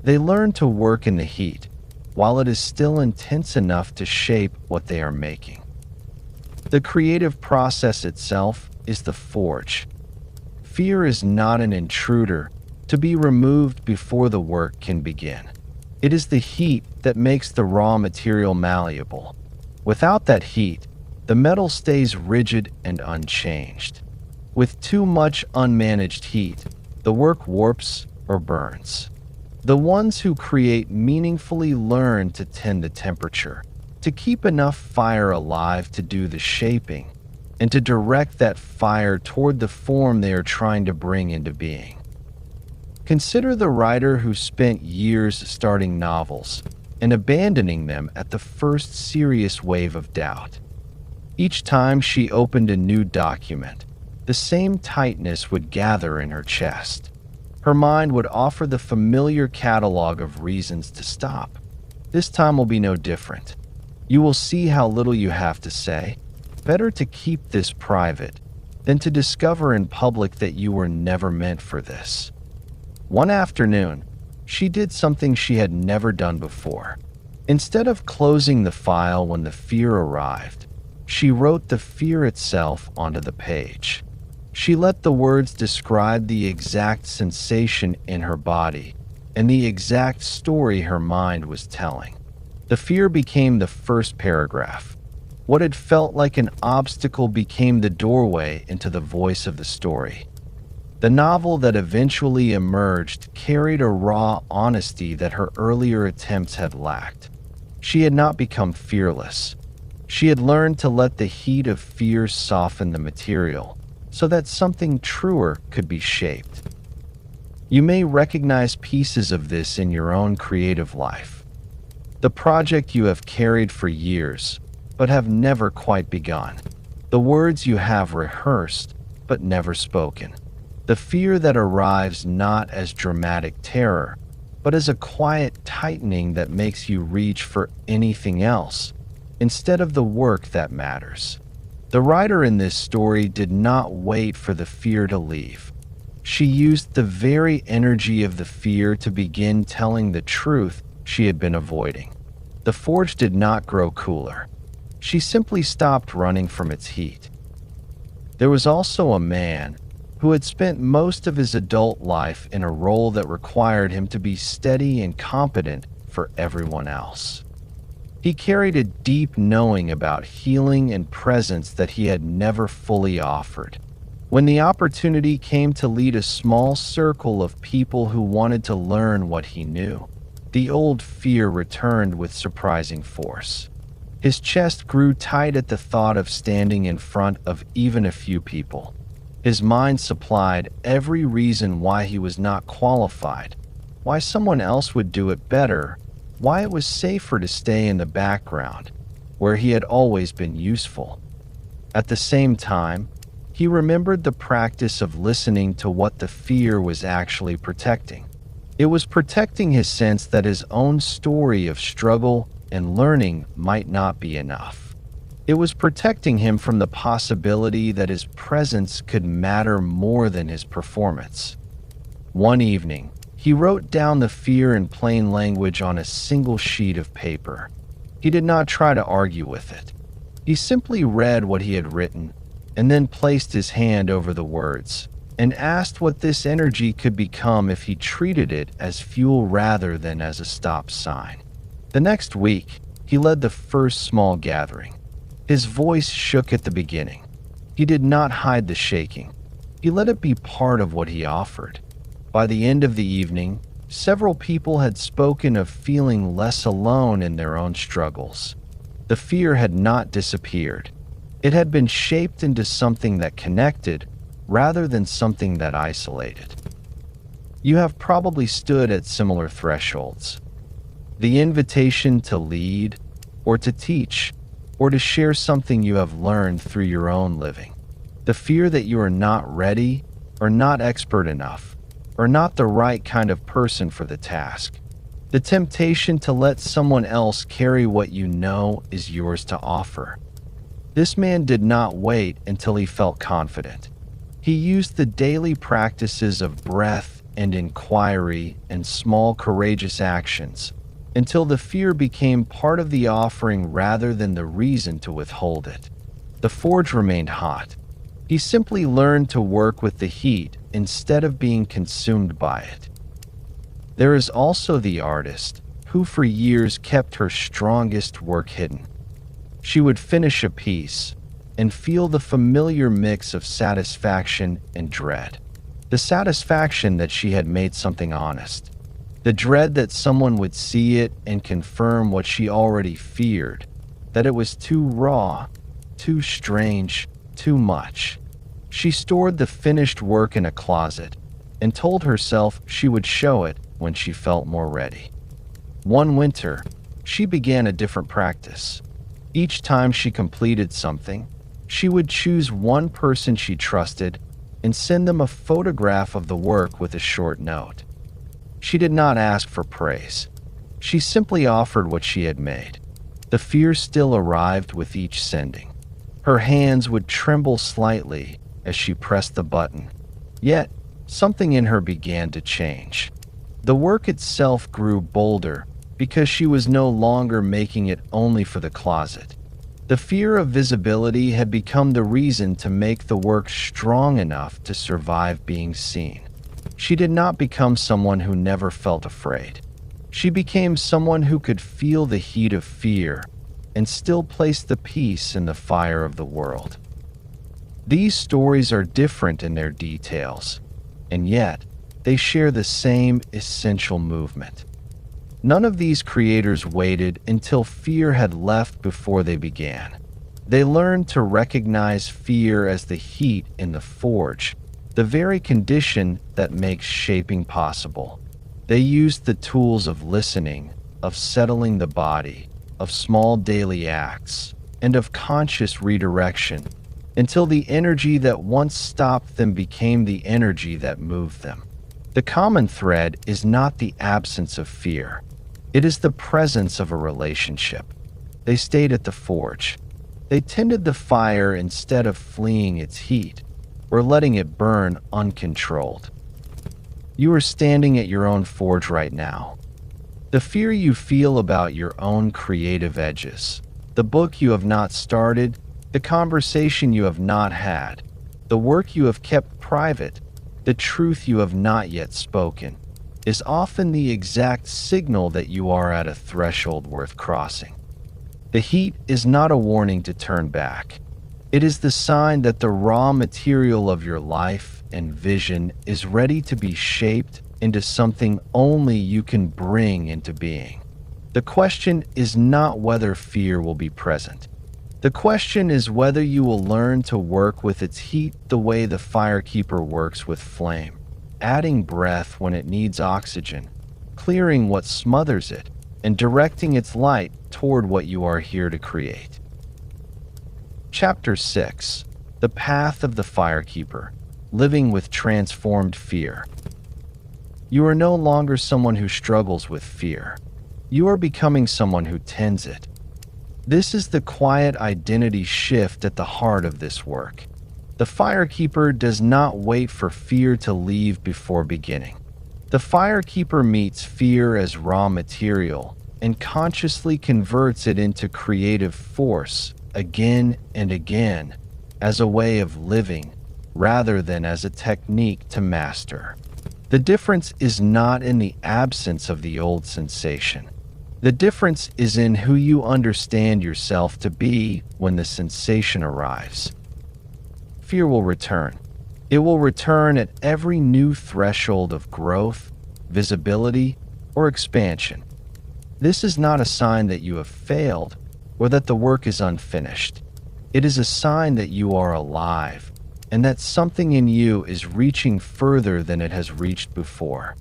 They learn to work in the heat, while it is still intense enough to shape what they are making. The creative process itself is the forge. Fear is not an intruder to be removed before the work can begin. It is the heat that makes the raw material malleable. Without that heat, the metal stays rigid and unchanged. With too much unmanaged heat, the work warps or burns. The ones who create meaningfully learn to tend the temperature, to keep enough fire alive to do the shaping, and to direct that fire toward the form they are trying to bring into being. Consider the writer who spent years starting novels and abandoning them at the first serious wave of doubt. Each time she opened a new document, the same tightness would gather in her chest. Her mind would offer the familiar catalog of reasons to stop. This time will be no different. You will see how little you have to say. Better to keep this private than to discover in public that you were never meant for this. One afternoon, she did something she had never done before. Instead of closing the file when the fear arrived, she wrote the fear itself onto the page. She let the words describe the exact sensation in her body and the exact story her mind was telling. The fear became the first paragraph. What had felt like an obstacle became the doorway into the voice of the story. The novel that eventually emerged carried a raw honesty that her earlier attempts had lacked. She had not become fearless. She had learned to let the heat of fear soften the material so that something truer could be shaped. You may recognize pieces of this in your own creative life. The project you have carried for years, but have never quite begun. The words you have rehearsed, but never spoken. The fear that arrives not as dramatic terror, but as a quiet tightening that makes you reach for anything else instead of the work that matters. The writer in this story did not wait for the fear to leave. She used the very energy of the fear to begin telling the truth she had been avoiding. The forge did not grow cooler. She simply stopped running from its heat. There was also a man who had spent most of his adult life in a role that required him to be steady and competent for everyone else. He carried a deep knowing about healing and presence that he had never fully offered. When the opportunity came to lead a small circle of people who wanted to learn what he knew, the old fear returned with surprising force. His chest grew tight at the thought of standing in front of even a few people. His mind supplied every reason why he was not qualified, why someone else would do it better, why it was safer to stay in the background, where he had always been useful. At the same time, he remembered the practice of listening to what the fear was actually protecting. It was protecting his sense that his own story of struggle and learning might not be enough. It was protecting him from the possibility that his presence could matter more than his performance. One evening, he wrote down the fear in plain language on a single sheet of paper. He did not try to argue with it. He simply read what he had written and then placed his hand over the words and asked what this energy could become if he treated it as fuel rather than as a stop sign. The next week, he led the first small gathering. His voice shook at the beginning. He did not hide the shaking. He let it be part of what he offered. By the end of the evening, several people had spoken of feeling less alone in their own struggles. The fear had not disappeared. It had been shaped into something that connected rather than something that isolated. You have probably stood at similar thresholds. The invitation to lead, or to teach, or to share something you have learned through your own living. The fear that you are not ready, or not expert enough, or not the right kind of person for the task. The temptation to let someone else carry what you know is yours to offer. This man did not wait until he felt confident. He used the daily practices of breath and inquiry and small courageous actions until the fear became part of the offering rather than the reason to withhold it. The forge remained hot. He simply learned to work with the heat instead of being consumed by it. There is also the artist, who for years kept her strongest work hidden. She would finish a piece and feel the familiar mix of satisfaction and dread. The satisfaction that she had made something honest. The dread that someone would see it and confirm what she already feared, that it was too raw, too strange, too much. She stored the finished work in a closet and told herself she would show it when she felt more ready. One winter, she began a different practice. Each time she completed something, she would choose one person she trusted and send them a photograph of the work with a short note. She did not ask for praise. She simply offered what she had made. The fear still arrived with each sending. Her hands would tremble slightly as she pressed the button. Yet, something in her began to change. The work itself grew bolder because she was no longer making it only for the closet. The fear of visibility had become the reason to make the work strong enough to survive being seen. She did not become someone who never felt afraid. She became someone who could feel the heat of fear and still place the peace in the fire of the world. These stories are different in their details, and yet they share the same essential movement. None of these creators waited until fear had left before they began. They learned to recognize fear as the heat in the forge, the very condition that makes shaping possible. They used the tools of listening, of settling the body, of small daily acts, and of conscious redirection, until the energy that once stopped them became the energy that moved them. The common thread is not the absence of fear. It is the presence of a relationship. They stayed at the forge. They tended the fire instead of fleeing its heat, or letting it burn uncontrolled. You are standing at your own forge right now. The fear you feel about your own creative edges, the book you have not started, the conversation you have not had, the work you have kept private, the truth you have not yet spoken, is often the exact signal that you are at a threshold worth crossing. The heat is not a warning to turn back. It is the sign that the raw material of your life and vision is ready to be shaped into something only you can bring into being. The question is not whether fear will be present. The question is whether you will learn to work with its heat the way the Firekeeper works with flame, adding breath when it needs oxygen, clearing what smothers it, and directing its light toward what you are here to create. Chapter 6. The Path of the Firekeeper, Living with Transformed Fear. You are no longer someone who struggles with fear. You are becoming someone who tends it. This is the quiet identity shift at the heart of this work. The Firekeeper does not wait for fear to leave before beginning. The Firekeeper meets fear as raw material and consciously converts it into creative force again and again as a way of living rather than as a technique to master. The difference is not in the absence of the old sensation. The difference is in who you understand yourself to be when the sensation arrives. Fear will return. It will return at every new threshold of growth, visibility, or expansion. This is not a sign that you have failed or that the work is unfinished. It is a sign that you are alive and that something in you is reaching further than it has reached before.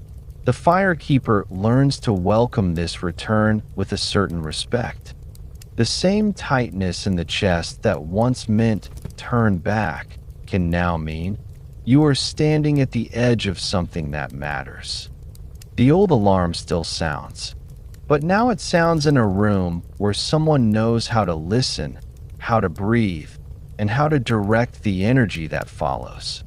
The Firekeeper learns to welcome this return with a certain respect. The same tightness in the chest that once meant turn back can now mean you are standing at the edge of something that matters. The old alarm still sounds, but now it sounds in a room where someone knows how to listen, how to breathe, and how to direct the energy that follows.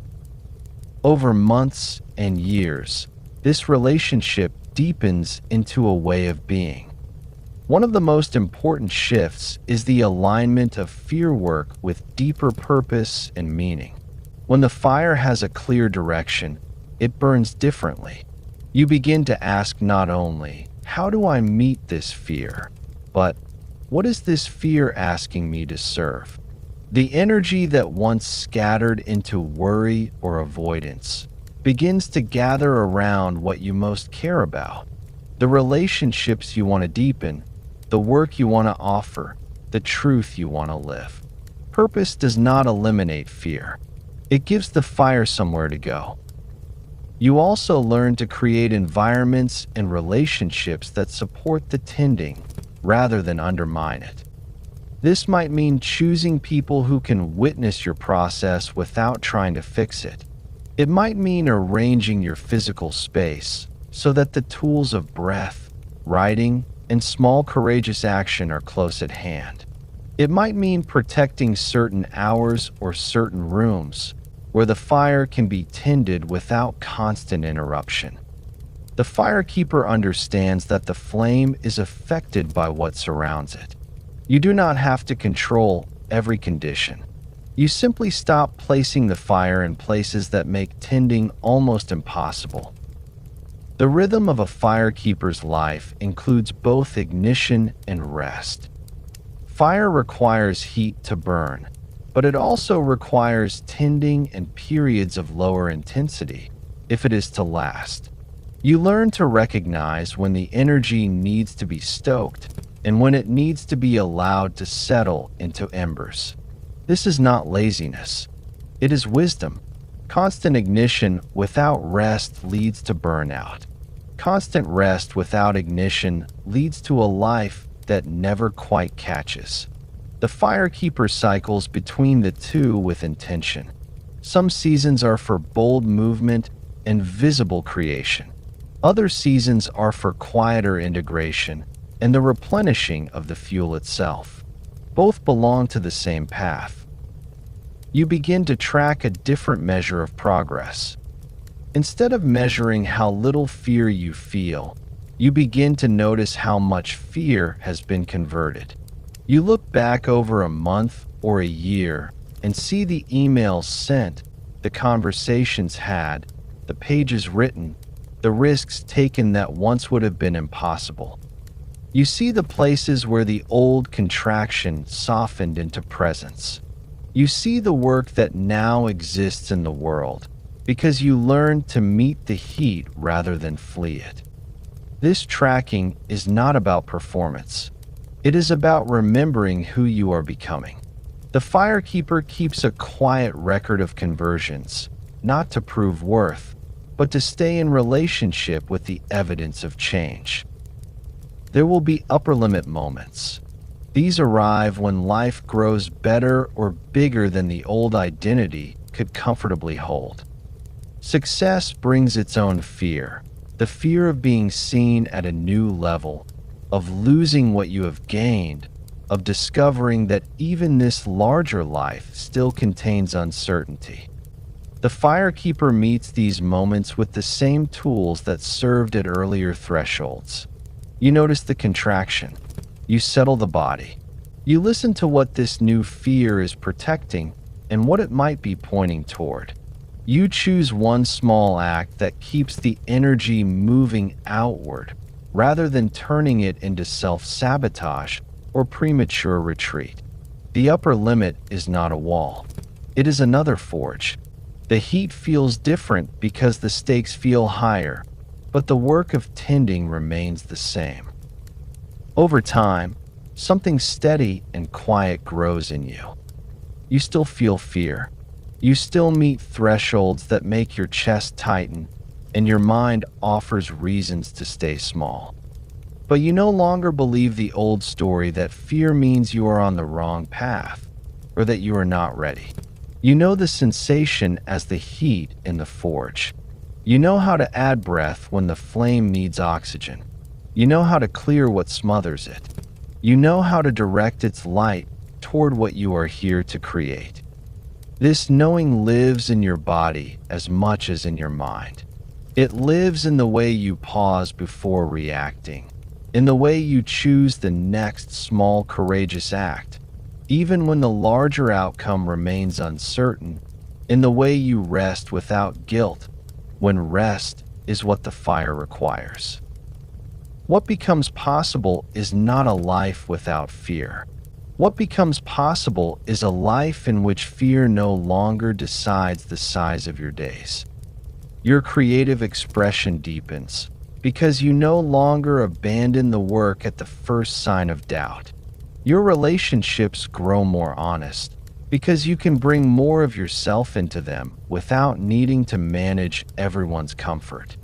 Over months and years, this relationship deepens into a way of being. One of the most important shifts is the alignment of fear work with deeper purpose and meaning. When the fire has a clear direction, it burns differently. You begin to ask not only, how do I meet this fear, but what is this fear asking me to serve? The energy that once scattered into worry or avoidance begins to gather around what you most care about, the relationships you want to deepen, the work you want to offer, the truth you want to live. Purpose does not eliminate fear. It gives the fire somewhere to go. You also learn to create environments and relationships that support the tending rather than undermine it. This might mean choosing people who can witness your process without trying to fix it. It might mean arranging your physical space so that the tools of breath, writing, and small courageous action are close at hand. It might mean protecting certain hours or certain rooms where the fire can be tended without constant interruption. The Firekeeper understands that the flame is affected by what surrounds it. You do not have to control every condition. You simply stop placing the fire in places that make tending almost impossible. The rhythm of a Firekeeper's life includes both ignition and rest. Fire requires heat to burn, but it also requires tending and periods of lower intensity if it is to last. You learn to recognize when the energy needs to be stoked and when it needs to be allowed to settle into embers. This is not laziness. It is wisdom. Constant ignition without rest leads to burnout. Constant rest without ignition leads to a life that never quite catches. The Firekeeper cycles between the two with intention. Some seasons are for bold movement and visible creation. Other seasons are for quieter integration and the replenishing of the fuel itself. Both belong to the same path. You begin to track a different measure of progress. Instead of measuring how little fear you feel, you begin to notice how much fear has been converted. You look back over a month or a year and see the emails sent, the conversations had, the pages written, the risks taken that once would have been impossible. You see the places where the old contraction softened into presence. You see the work that now exists in the world because you learned to meet the heat rather than flee it. This tracking is not about performance. It is about remembering who you are becoming. The Firekeeper keeps a quiet record of conversions, not to prove worth, but to stay in relationship with the evidence of change. There will be upper limit moments. These arrive when life grows better or bigger than the old identity could comfortably hold. Success brings its own fear, the fear of being seen at a new level, of losing what you have gained, of discovering that even this larger life still contains uncertainty. The Firekeeper meets these moments with the same tools that served at earlier thresholds. You notice the contraction. You settle the body. You listen to what this new fear is protecting and what it might be pointing toward. You choose one small act that keeps the energy moving outward rather than turning it into self-sabotage or premature retreat. The upper limit is not a wall. It is another forge. The heat feels different because the stakes feel higher, but the work of tending remains the same. Over time, something steady and quiet grows in you. You still feel fear. You still meet thresholds that make your chest tighten, and your mind offers reasons to stay small. But you no longer believe the old story that fear means you are on the wrong path, or that you are not ready. You know the sensation as the heat in the forge. You know how to add breath when the flame needs oxygen. You know how to clear what smothers it. You know how to direct its light toward what you are here to create. This knowing lives in your body as much as in your mind. It lives in the way you pause before reacting, in the way you choose the next small courageous act, even when the larger outcome remains uncertain, in the way you rest without guilt, when rest is what the fire requires. What becomes possible is not a life without fear. What becomes possible is a life in which fear no longer decides the size of your days. Your creative expression deepens because you no longer abandon the work at the first sign of doubt. Your relationships grow more honest because you can bring more of yourself into them without needing to manage everyone's comfort.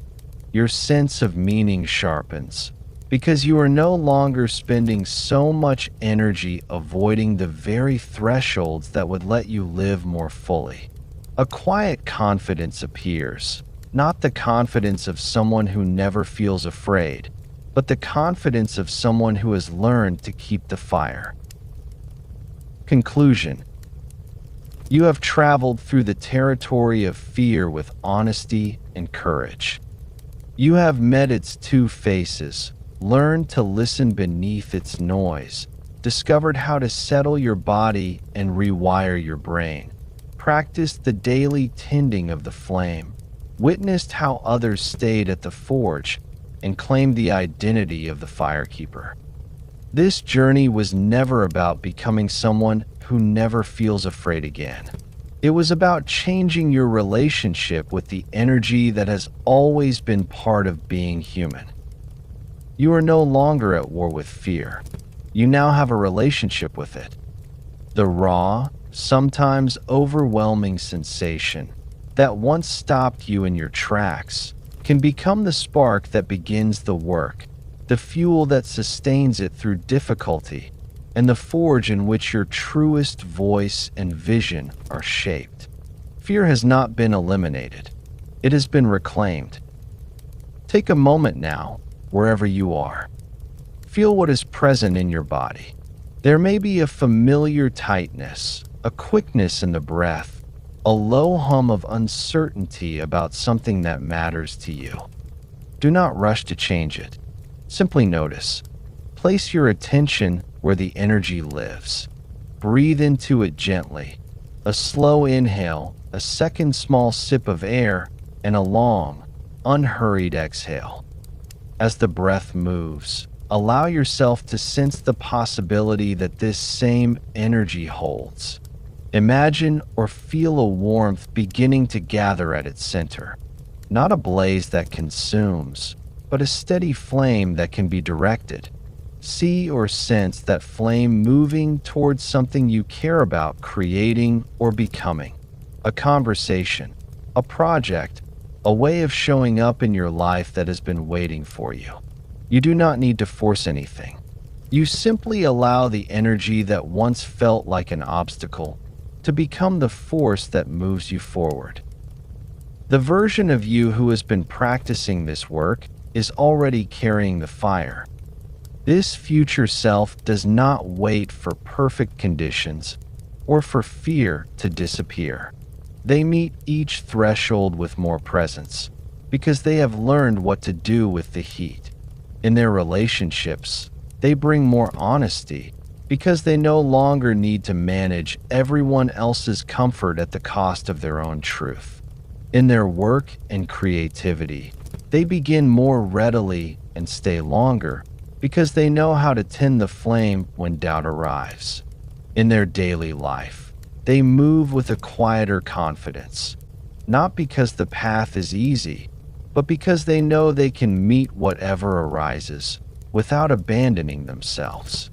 Your sense of meaning sharpens because you are no longer spending so much energy avoiding the very thresholds that would let you live more fully. A quiet confidence appears, not the confidence of someone who never feels afraid, but the confidence of someone who has learned to keep the fire. Conclusion. You have traveled through the territory of fear with honesty and courage. You have met its two faces, learned to listen beneath its noise, discovered how to settle your body and rewire your brain, practiced the daily tending of the flame, witnessed how others stayed at the forge, and claimed the identity of the Firekeeper. This journey was never about becoming someone who never feels afraid again. It was about changing your relationship with the energy that has always been part of being human. You are no longer at war with fear. You now have a relationship with it. The raw, sometimes overwhelming sensation that once stopped you in your tracks can become the spark that begins the work, the fuel that sustains it through difficulty, and the forge in which your truest voice and vision are shaped. Fear has not been eliminated. It has been reclaimed. Take a moment now, wherever you are. Feel what is present in your body. There may be a familiar tightness, a quickness in the breath, a low hum of uncertainty about something that matters to you. Do not rush to change it. Simply notice. Place your attention where the energy lives. Breathe into it gently. A slow inhale, a second small sip of air, and a long, unhurried exhale. As the breath moves, allow yourself to sense the possibility that this same energy holds. Imagine or feel a warmth beginning to gather at its center. Not a blaze that consumes, but a steady flame that can be directed. See or sense that flame moving towards something you care about creating or becoming. A conversation, a project, a way of showing up in your life that has been waiting for you. You do not need to force anything. You simply allow the energy that once felt like an obstacle to become the force that moves you forward. The version of you who has been practicing this work is already carrying the fire. This future self does not wait for perfect conditions or for fear to disappear. They meet each threshold with more presence because they have learned what to do with the heat. In their relationships, they bring more honesty because they no longer need to manage everyone else's comfort at the cost of their own truth. In their work and creativity, they begin more readily and stay longer because they know how to tend the flame when doubt arrives. In their daily life, they move with a quieter confidence, not because the path is easy, but because they know they can meet whatever arises without abandoning themselves.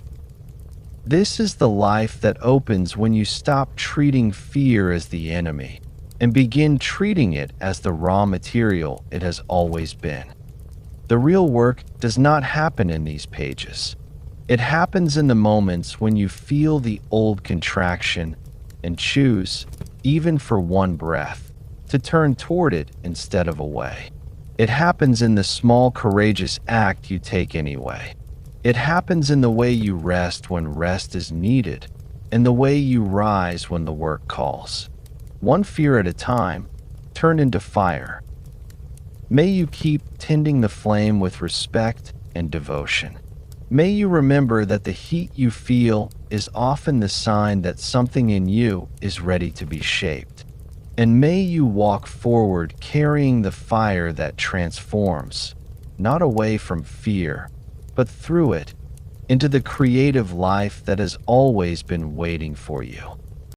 This is the life that opens when you stop treating fear as the enemy and begin treating it as the raw material it has always been. The real work does not happen in these pages. It happens in the moments when you feel the old contraction and choose, even for one breath, to turn toward it instead of away. It happens in the small courageous act you take anyway. It happens in the way you rest when rest is needed, and the way you rise when the work calls. One fear at a time, turn into fire. May you keep tending the flame with respect and devotion. May you remember that the heat you feel is often the sign that something in you is ready to be shaped. And may you walk forward carrying the fire that transforms, not away from fear, but through it, into the creative life that has always been waiting for you.